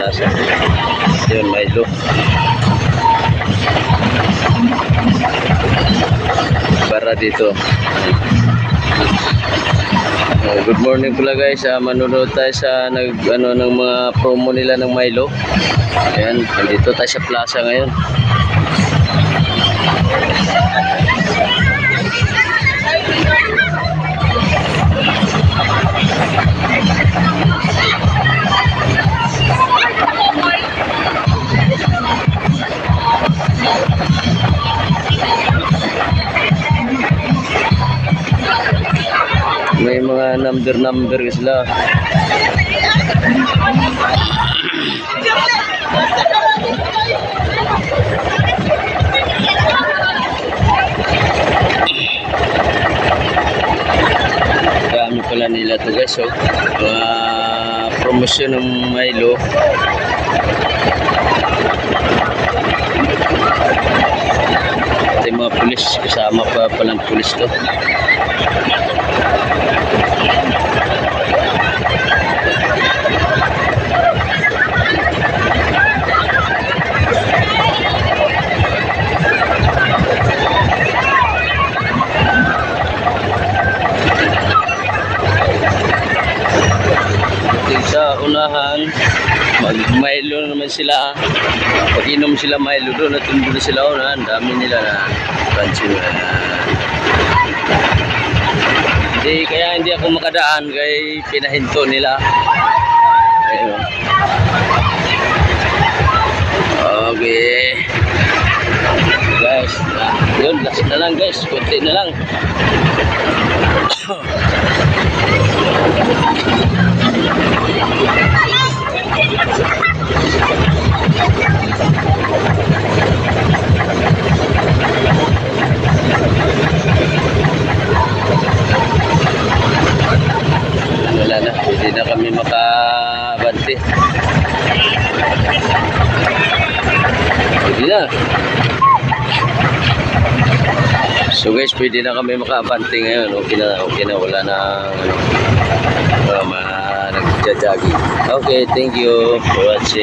Plaza. Yun, Milo. Para dito. Good morning pala guys. Manonood tayo sa ng mga promo nila ng Milo. Ayan, dito tayo sa plaza ngayon. May mga number sila. Dami pala nila to guys. So, promosyon ng Milo. Ito yung mga pulis. Kasama pa palang pulis to. Sa unahan, mag-Milo naman sila. Pag inom sila Milo doon, natundo na sila unahan. Dami nila na pansin. Kaya hindi ako makadaan kay pinahinto nila. Ayun. Okay. Guys, yun, last na lang guys. Kunti na lang. Wala na, hindi na kami makabante. Hindi na. So guys, pwede na kami makabante ngayon. Okay na, wala na nagja-jogging. Okay, thank you for watching.